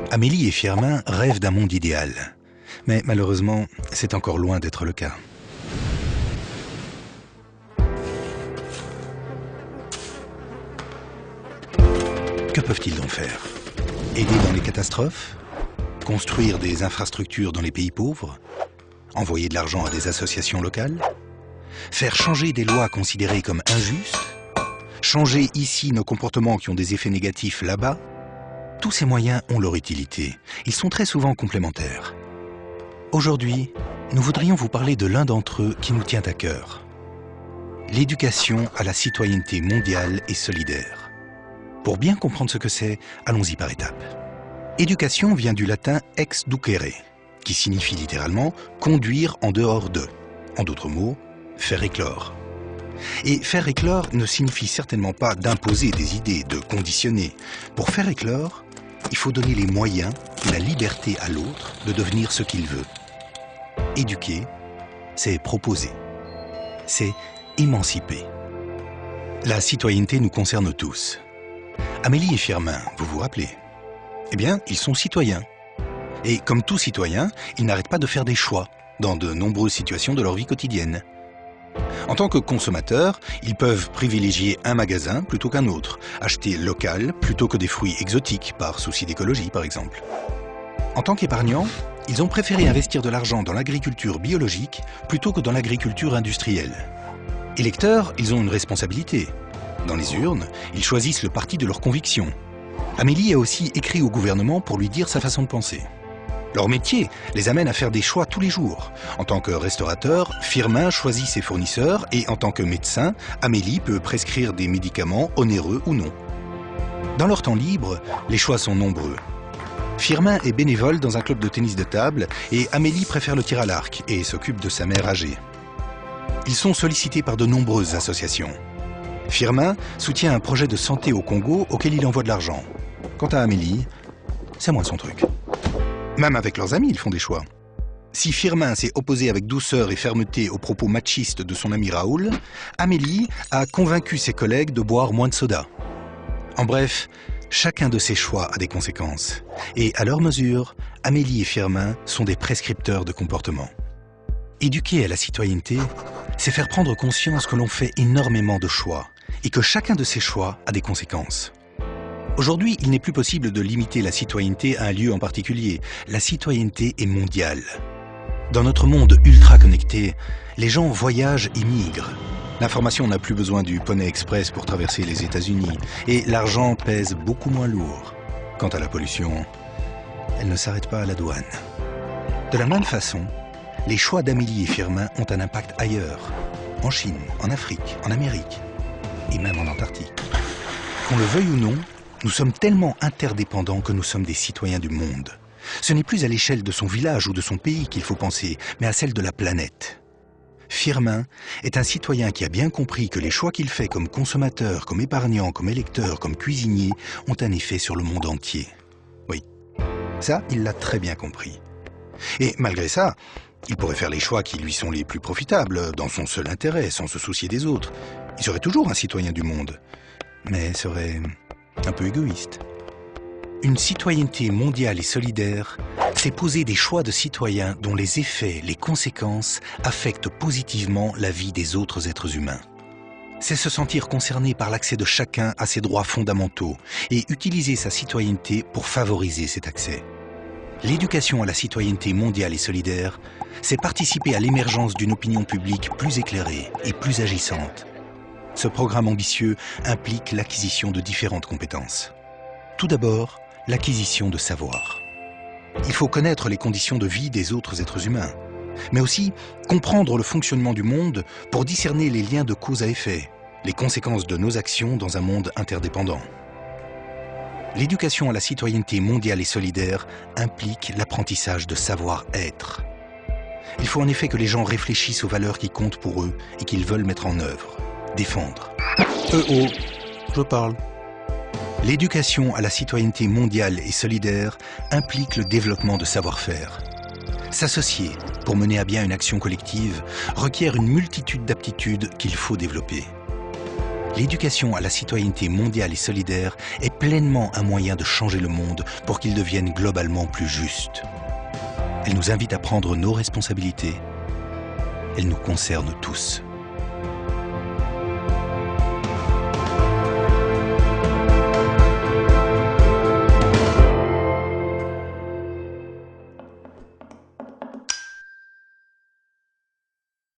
Amélie et Firmin rêvent d'un monde idéal. Mais malheureusement, c'est encore loin d'être le cas. Que peuvent-ils donc faire? Aider dans les catastrophes? Construire des infrastructures dans les pays pauvres? Envoyer de l'argent à des associations locales? Faire changer des lois considérées comme injustes? Changer ici nos comportements qui ont des effets négatifs là-bas? Tous ces moyens ont leur utilité. Ils sont très souvent complémentaires. Aujourd'hui, nous voudrions vous parler de l'un d'entre eux qui nous tient à cœur. L'éducation à la citoyenneté mondiale et solidaire. Pour bien comprendre ce que c'est, allons-y par étapes. Éducation vient du latin ex ducere, qui signifie littéralement « conduire en dehors de ». En d'autres mots, faire éclore. Et faire éclore ne signifie certainement pas d'imposer des idées, de conditionner. Pour faire éclore, il faut donner les moyens et la liberté à l'autre de devenir ce qu'il veut. Éduquer, c'est proposer. C'est émanciper. La citoyenneté nous concerne tous. Amélie et Firmin, vous vous rappelez? Eh bien, ils sont citoyens. Et comme tout citoyen, ils n'arrêtent pas de faire des choix dans de nombreuses situations de leur vie quotidienne. En tant que consommateurs, ils peuvent privilégier un magasin plutôt qu'un autre, acheter local plutôt que des fruits exotiques, par souci d'écologie par exemple. En tant qu'épargnants, ils ont préféré investir de l'argent dans l'agriculture biologique plutôt que dans l'agriculture industrielle. Électeurs, ils ont une responsabilité. Dans les urnes, ils choisissent le parti de leurs convictions. Amélie a aussi écrit au gouvernement pour lui dire sa façon de penser. Leur métier les amène à faire des choix tous les jours. En tant que restaurateur, Firmin choisit ses fournisseurs et en tant que médecin, Amélie peut prescrire des médicaments onéreux ou non. Dans leur temps libre, les choix sont nombreux. Firmin est bénévole dans un club de tennis de table et Amélie préfère le tir à l'arc et s'occupe de sa mère âgée. Ils sont sollicités par de nombreuses associations. Firmin soutient un projet de santé au Congo auquel il envoie de l'argent. Quant à Amélie, c'est moins son truc. Même avec leurs amis, ils font des choix. Si Firmin s'est opposé avec douceur et fermeté aux propos machistes de son ami Raoul, Amélie a convaincu ses collègues de boire moins de soda. En bref, chacun de ces choix a des conséquences. Et à leur mesure, Amélie et Firmin sont des prescripteurs de comportement. Éduquer à la citoyenneté, c'est faire prendre conscience que l'on fait énormément de choix et que chacun de ces choix a des conséquences. Aujourd'hui, il n'est plus possible de limiter la citoyenneté à un lieu en particulier. La citoyenneté est mondiale. Dans notre monde ultra connecté, les gens voyagent et migrent. L'information n'a plus besoin du Poney Express pour traverser les États-Unis et l'argent pèse beaucoup moins lourd. Quant à la pollution, elle ne s'arrête pas à la douane. De la même façon, les choix d'Amélie et Firmin ont un impact ailleurs, en Chine, en Afrique, en Amérique et même en Antarctique. Qu'on le veuille ou non, nous sommes tellement interdépendants que nous sommes des citoyens du monde. Ce n'est plus à l'échelle de son village ou de son pays qu'il faut penser, mais à celle de la planète. Firmin est un citoyen qui a bien compris que les choix qu'il fait comme consommateur, comme épargnant, comme électeur, comme cuisinier ont un effet sur le monde entier. Oui, ça, il l'a très bien compris. Et malgré ça, il pourrait faire les choix qui lui sont les plus profitables, dans son seul intérêt, sans se soucier des autres. Il serait toujours un citoyen du monde, mais serait un peu égoïste. Une citoyenneté mondiale et solidaire, c'est poser des choix de citoyens dont les effets, les conséquences affectent positivement la vie des autres êtres humains. C'est se sentir concerné par l'accès de chacun à ses droits fondamentaux et utiliser sa citoyenneté pour favoriser cet accès. L'éducation à la citoyenneté mondiale et solidaire, c'est participer à l'émergence d'une opinion publique plus éclairée et plus agissante. Ce programme ambitieux implique l'acquisition de différentes compétences. Tout d'abord, l'acquisition de savoir. Il faut connaître les conditions de vie des autres êtres humains, mais aussi comprendre le fonctionnement du monde pour discerner les liens de cause à effet, les conséquences de nos actions dans un monde interdépendant. L'éducation à la citoyenneté mondiale et solidaire implique l'apprentissage de savoir-être. Il faut en effet que les gens réfléchissent aux valeurs qui comptent pour eux et qu'ils veulent mettre en œuvre, défendre. Je parle. L'éducation à la citoyenneté mondiale et solidaire implique le développement de savoir-faire. S'associer pour mener à bien une action collective requiert une multitude d'aptitudes qu'il faut développer. l'éducation à la citoyenneté mondiale et solidaire est pleinement un moyen de changer le monde pour qu'il devienne globalement plus juste. Elle nous invite à prendre nos responsabilités. Elle nous concerne tous.